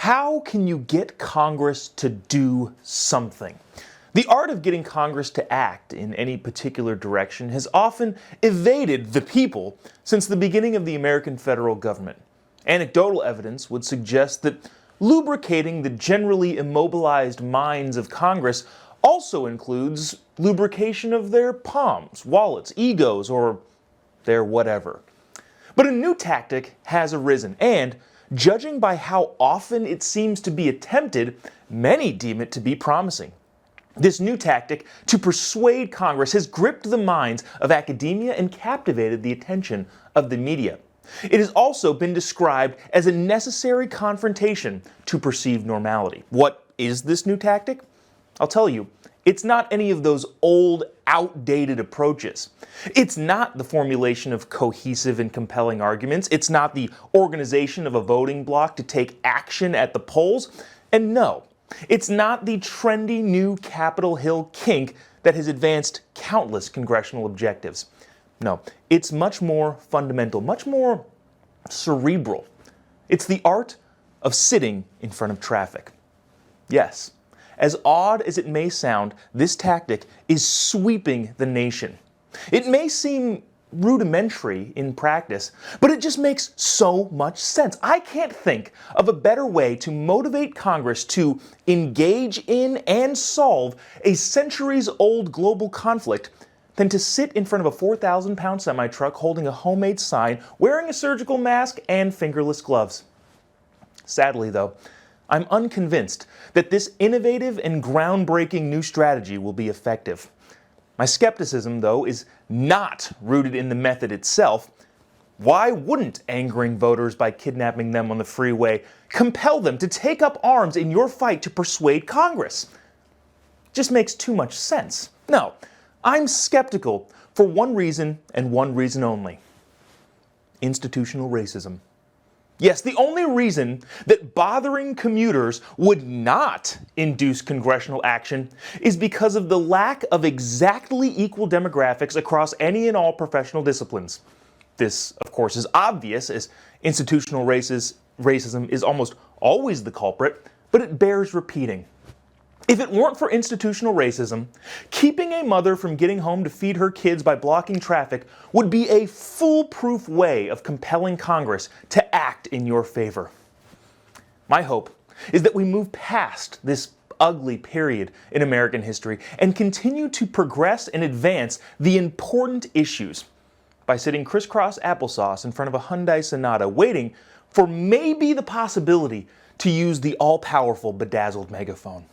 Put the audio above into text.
How can you get Congress to do something? The art of getting Congress to act in any particular direction has often evaded the people since the beginning of the American federal government. Anecdotal evidence would suggest that lubricating the generally immobilized minds of Congress also includes lubrication of their palms, wallets, egos, or their whatever. But a new tactic has arisen, and judging by how often it seems to be attempted, many deem it to be promising. This new tactic to persuade Congress has gripped the minds of academia and captivated the attention of the media. It has also been described as a necessary confrontation to perceived normality. What is this new tactic? I'll tell you, it's not any of those old, outdated approaches. It's not the formulation of cohesive and compelling arguments. It's not the organization of a voting bloc to take action at the polls. And no, it's not the trendy new Capitol Hill kink that has advanced countless congressional objectives. No, it's much more fundamental, much more cerebral. It's the art of sitting in front of traffic. Yes, as odd as it may sound, this tactic is sweeping the nation. It may seem rudimentary in practice, but it just makes so much sense. I can't think of a better way to motivate Congress to engage in and solve a centuries-old global conflict than to sit in front of a 4,000-pound semi-truck holding a homemade sign, wearing a surgical mask, and fingerless gloves. Sadly, though, I'm unconvinced that this innovative and groundbreaking new strategy will be effective. My skepticism, though, is not rooted in the method itself. Why wouldn't angering voters by kidnapping them on the freeway compel them to take up arms in your fight to persuade Congress? Just makes too much sense. No, I'm skeptical for one reason and one reason only: institutional racism. Yes, the only reason that bothering commuters would not induce congressional action is because of the lack of exactly equal demographics across any and all professional disciplines. This, of course, is obvious, as institutional racism is almost always the culprit, but it bears repeating. If it weren't for institutional racism, keeping a mother from getting home to feed her kids by blocking traffic would be a foolproof way of compelling Congress to act in your favor. My hope is that we move past this ugly period in American history and continue to progress and advance the important issues by sitting crisscross applesauce in front of a Hyundai Sonata, waiting for maybe the possibility to use the all-powerful bedazzled megaphone.